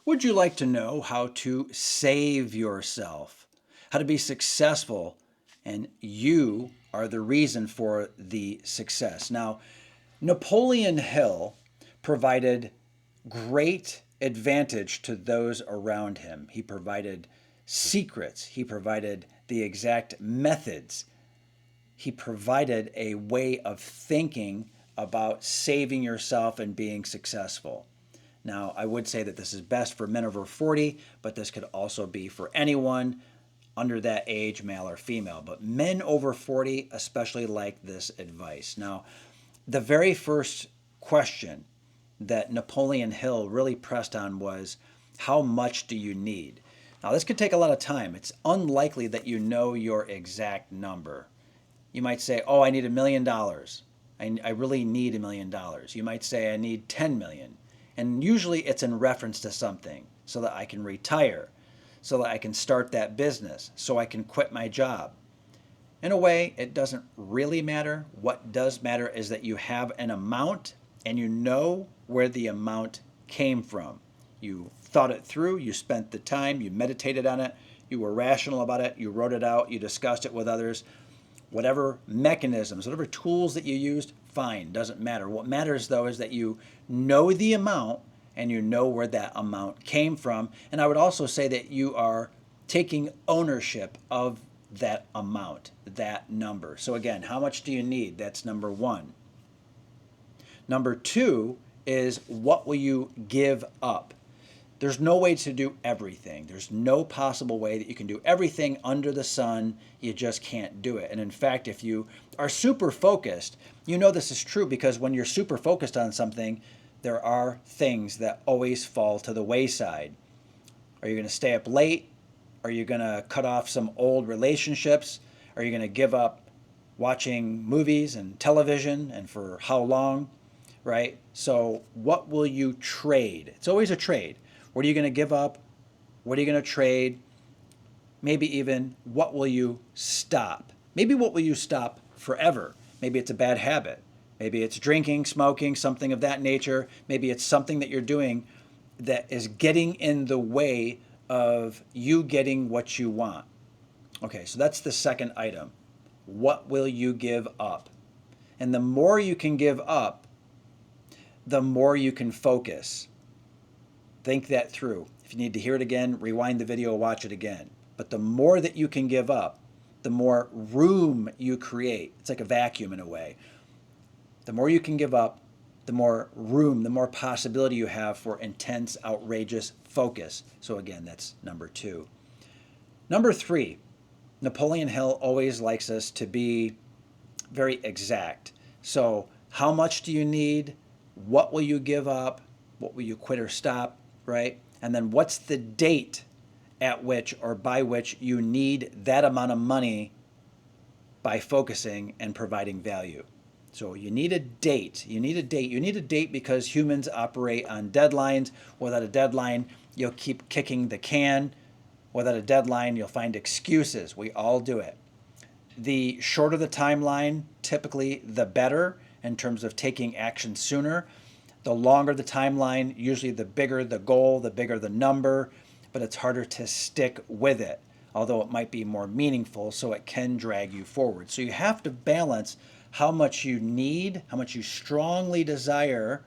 Would you like to know how to save yourself? How to be successful, and you are the reason for the success. Now, Napoleon Hill provided great advantage to those around him. He provided secrets, he provided the exact methods, he provided a way of thinking about saving yourself and being successful. Now, I would say that this is best for men over 40, but this could also be for anyone under that age, male or female. But men over 40 especially like this advice. Now, the very first question that Napoleon Hill really pressed on was, how much do you need? Now, this could take a lot of time. It's unlikely that you know your exact number. You might say, oh, I need $1 million. I really need $1 million. You might say, I need 10 million. And usually it's in reference to something so that I can retire, so that I can start that business, so I can quit my job. In a way, it doesn't really matter. What does matter is that you have an amount and you know where the amount came from. You thought it through, you spent the time, you meditated on it, you were rational about it, you wrote it out, you discussed it with others. Whatever mechanisms, whatever tools that you used, fine, doesn't matter. What matters though is that you know the amount and you know where that amount came from. And I would also say that you are taking ownership of that amount, that number. So again, how much do you need? That's number one. Number two is, what will you give up? There's no way to do everything. There's no possible way that you can do everything under the sun. You just can't do it. And in fact, if you are super focused, you know this is true, because when you're super focused on something, there are things that always fall to the wayside. Are you going to stay up late? Are you going to cut off some old relationships? Are you going to give up watching movies and television, and for how long? Right? So what will you trade? It's always a trade. What are you going to give up? What are you going to trade? Maybe even, what will you stop? Maybe what will you stop forever? Maybe it's a bad habit. Maybe it's drinking, smoking, something of that nature. Maybe it's something that you're doing that is getting in the way of you getting what you want. Okay, so that's the second item. What will you give up? And the more you can give up, the more you can focus. Think that through. If you need to hear it again, rewind the video, watch it again. But the more that you can give up, the more room you create. It's like a vacuum in a way. The more you can give up, the more room, the more possibility you have for intense, outrageous focus. So again, that's number two. Number three, Napoleon Hill always likes us to be very exact. So how much do you need? What will you give up? What will you quit or stop? Right? And then what's the date at which or by which you need that amount of money by focusing and providing value? So you need a date. You need a date. You need a date because humans operate on deadlines. Without a deadline, you'll keep kicking the can. Without a deadline, you'll find excuses. We all do it. The shorter the timeline, typically the better in terms of taking action sooner. The longer the timeline, usually the bigger the goal, the bigger the number, but it's harder to stick with it, although it might be more meaningful, so it can drag you forward. So you have to balance how much you need, how much you strongly desire,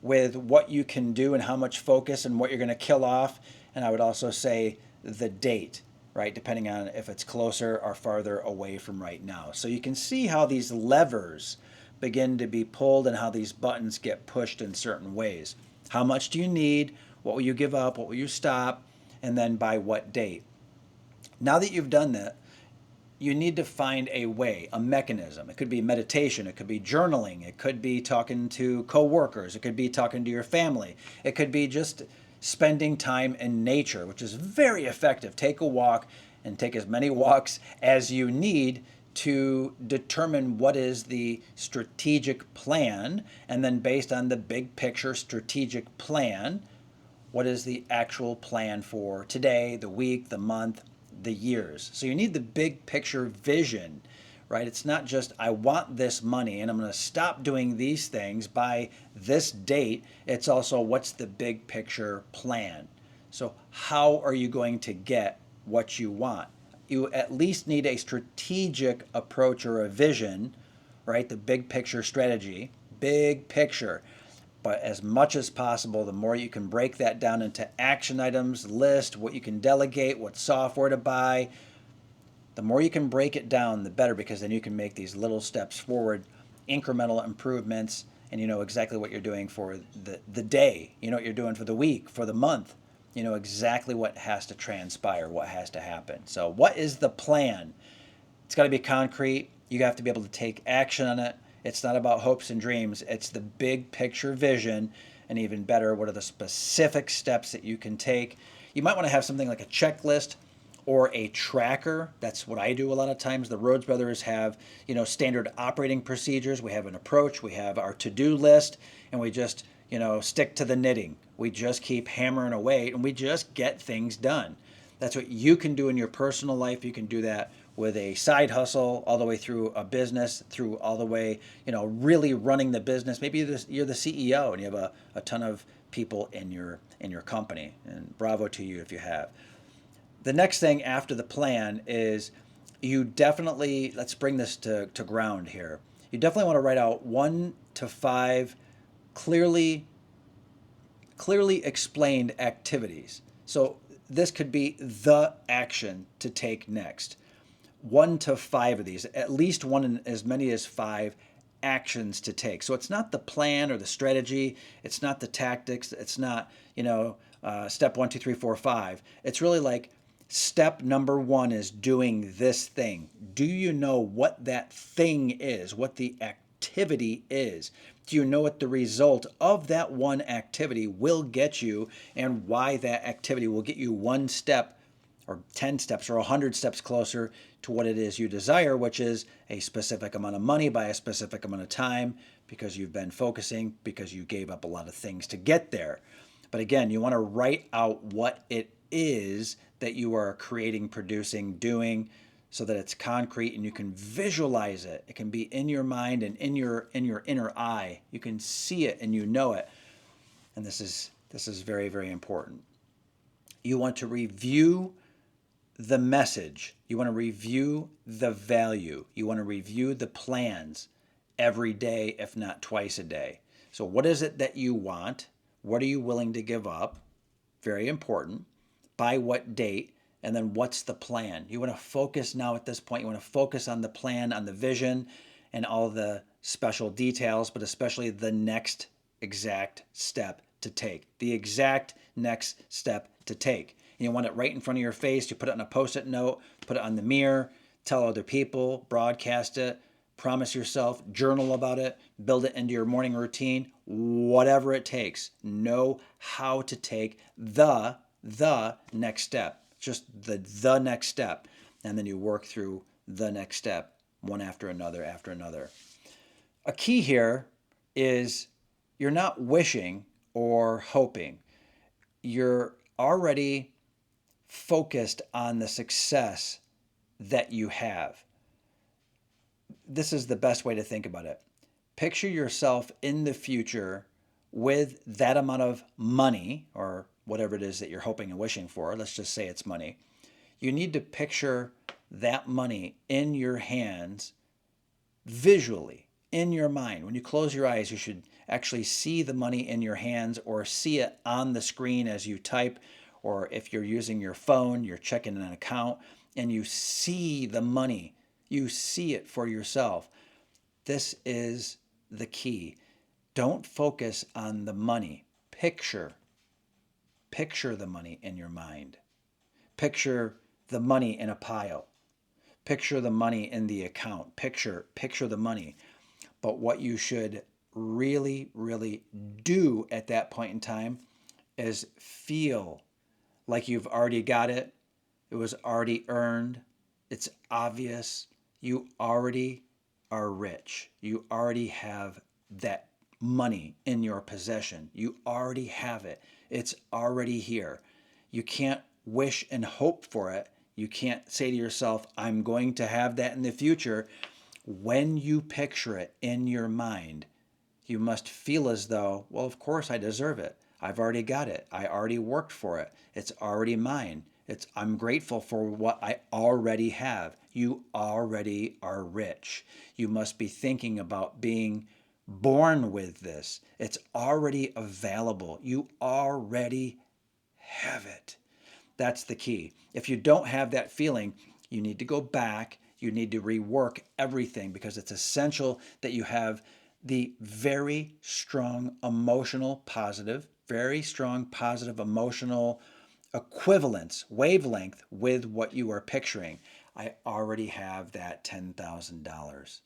with what you can do and how much focus and what you're going to kill off. And I would also say the date, right? Depending on if it's closer or farther away from right now. So you can see how these levers begin to be pulled and how these buttons get pushed in certain ways. How much do you need? What will you give up? What will you stop? And then by what date? Now that you've done that, you need to find a way, a mechanism. It could be meditation, it could be journaling, it could be talking to coworkers, it could be talking to your family, it could be just spending time in nature, which is very effective. Take a walk, and take as many walks as you need to determine what is the strategic plan, and then based on the big picture strategic plan, what is the actual plan for today, the week, the month, the years. So you need the big picture vision, right? It's not just, I want this money and I'm going to stop doing these things by this date. It's also, what's the big picture plan? So how are you going to get what you want? You at least need a strategic approach or a vision, right? The big picture strategy, big picture. But as much as possible, the more you can break that down into action items, list, what you can delegate, what software to buy, the more you can break it down, the better, because then you can make these little steps forward, incremental improvements, and you know exactly what you're doing for the day. You know what you're doing for the week, for the month. You know exactly what has to transpire, what has to happen. So, what is the plan? It's got to be concrete. You have to be able to take action on it. It's not about hopes and dreams, it's the big picture vision. And even better, what are the specific steps that you can take? You might want to have something like a checklist or a tracker. That's what I do a lot of times. The Rhodes brothers have, you know, standard operating procedures. We have an approach, we have our to-do list, and we just, you know, stick to the knitting. We just keep hammering away and we just get things done. That's what you can do in your personal life. You can do that with a side hustle, all the way through a business, through all the way, you know, really running the business. Maybe you're the CEO and you have a ton of people in your company, and bravo to you if you have. The next thing after the plan is you definitely, let's bring this to ground here. You definitely want to write out 1 to 5 clearly clearly explained activities. So this could be the action to take next. 1 to 5 of these, at least one in as many as 5 actions to take. So it's not the plan or the strategy, it's not the tactics, it's not, you know, step 1, 2, 3, 4, 5. It's really like step number 1 is doing this thing. Do you know what that thing is, what the activity is? Do you know what the result of that one activity will get you, and why that activity will get you 1 step or 10 steps or 100 steps closer to what it is you desire, which is a specific amount of money by a specific amount of time, because you've been focusing, because you gave up a lot of things to get there. But again, you want to write out what it is that you are creating, producing, doing, so that it's concrete and you can visualize it. It can be in your mind and in your inner eye. You can see it and you know it. And this is very, very important. You want to review the message. You want to review the value. You want to review the plans every day, if not twice a day. So what is it that you want? What are you willing to give up? Very important. By what date? And then what's the plan? You want to focus now at this point. You want to focus on the plan, on the vision, and all the special details, but especially the next exact step to take. The exact next step to take. You want it right in front of your face. You put it on a post-it note, put it on the mirror, tell other people, broadcast it, promise yourself, journal about it, build it into your morning routine, whatever it takes. Know how to take the next step, just the next step. And then you work through the next step, one after another after another. A key here is you're not wishing or hoping. You're already focused on the success that you have. This is the best way to think about it. Picture yourself in the future with that amount of money, or whatever it is that you're hoping and wishing for. Let's just say it's money. You need to picture that money in your hands visually, in your mind. When you close your eyes, you should actually see the money in your hands, or see it on the screen as you type, or if you're using your phone, you're checking an account, and you see the money. You see it for yourself. This is the key. Don't focus on the money. Picture the money in your mind. Picture the money in a pile. Picture the money in the account. Picture the money. But what you should really, really do at that point in time is feel like you've already got it. It was already earned. It's obvious. You already are rich. You already have that money in your possession. You already have it. It's already here. You can't wish and hope for it. You can't say to yourself, I'm going to have that in the future. When you picture it in your mind, you must feel as though, well, of course I deserve it. I've already got it. I already worked for it. It's already mine. I'm grateful for what I already have. You already are rich. You must be thinking about being born with this. It's already available. You already have it. That's the key. If you don't have that feeling, you need to go back. You need to rework everything because it's essential that you have the very strong emotional positive, very strong positive emotional equivalence, wavelength with what you are picturing. I already have that $10,000.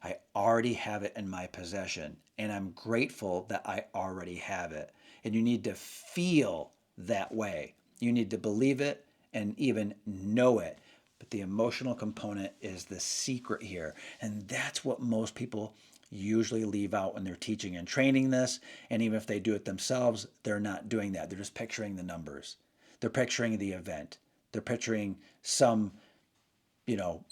I already have it in my possession, and I'm grateful that I already have it. And you need to feel that way. You need to believe it and even know it. But the emotional component is the secret here. And that's what most people usually leave out when they're teaching and training this. And even if they do it themselves, they're not doing that. They're just picturing the numbers. They're picturing the event. They're picturing some, you know,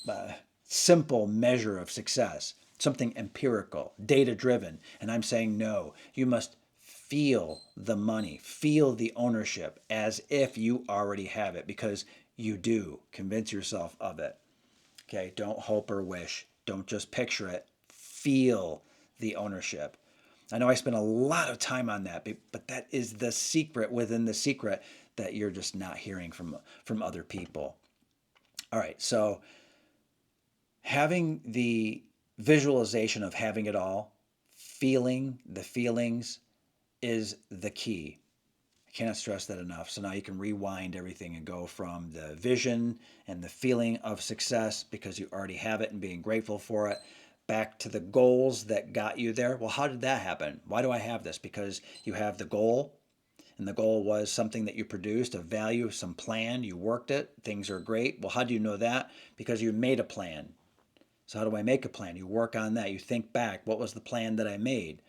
simple measure of success, something empirical, data driven. And I'm saying, no, you must feel the money, feel the ownership as if you already have it because you do. Convince yourself of it. Okay, don't hope or wish. Don't just picture it. Feel the ownership. I know I spent a lot of time on that, but that is the secret within the secret that you're just not hearing from other people. All right, so having the visualization of having it all, feeling the feelings is the key. I cannot stress that enough. So now you can rewind everything and go from the vision and the feeling of success because you already have it and being grateful for it back to the goals that got you there. Well, how did that happen? Why do I have this? Because you have the goal, and the goal was something that you produced, a value, some plan, you worked it, things are great. Well, how do you know that? Because you made a plan. So how do I make a plan? You work on that. You think back, what was the plan that I made?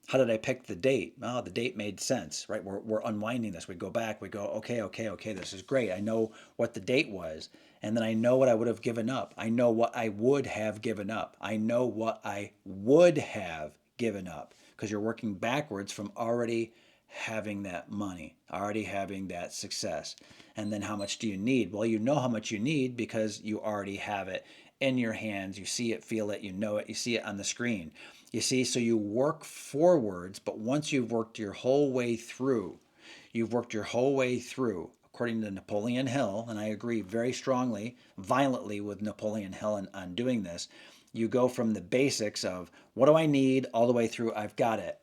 How did I pick the date? Oh, the date made sense, right? We're unwinding this. We go back, we go, okay, this is great. I know what the date was. And then I know what I would have given up. I know what I would have given up. I know what I would have given up because you're working backwards from already having that money, already having that success. And then how much do you need? Well, you know how much you need because you already have it in your hands. You see it, feel it, you know it, you see it on the screen. You see, so you work forwards, but once you've worked your whole way through, according to Napoleon Hill, and I agree very strongly, violently with Napoleon Hill on doing this, you go from the basics of what do I need all the way through, I've got it,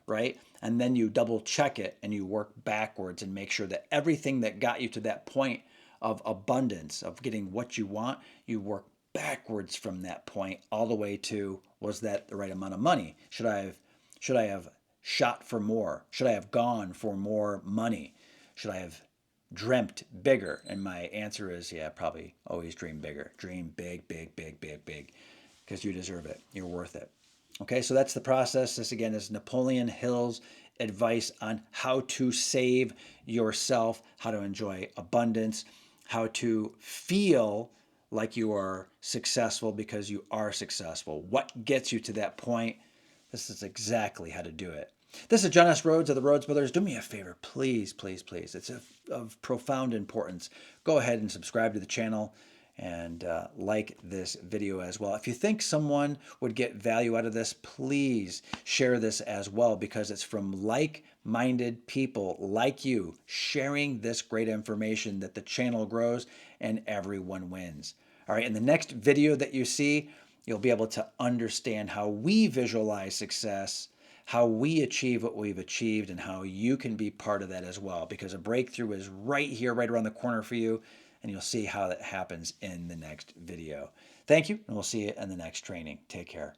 right? And then you double check it and you work backwards and make sure that everything that got you to that point of abundance, of getting what you want, you work backwards from that point all the way to, was that the right amount of money? Should I have shot for more? Should I have gone for more money? Should I have dreamt bigger? And my answer is, yeah, probably always dream bigger. Dream big, big, big, big, big, because you deserve it. You're worth it. Okay, so that's the process. This again is Napoleon Hill's advice on how to save yourself, how to enjoy abundance, how to feel like you are successful because you are successful. What gets you to that point? This is exactly how to do it. This is John S. Rhodes of the Rhodes Brothers. Do me a favor, please, please, please. It's of profound importance. Go ahead and subscribe to the channel and like this video as well. If you think someone would get value out of this, please share this as well because it's from like-minded people like you sharing this great information that the channel grows and everyone wins. All right, in the next video that you see, you'll be able to understand how we visualize success, how we achieve what we've achieved, and how you can be part of that as well because a breakthrough is right here, right around the corner for you, and you'll see how that happens in the next video. Thank you, and we'll see you in the next training. Take care.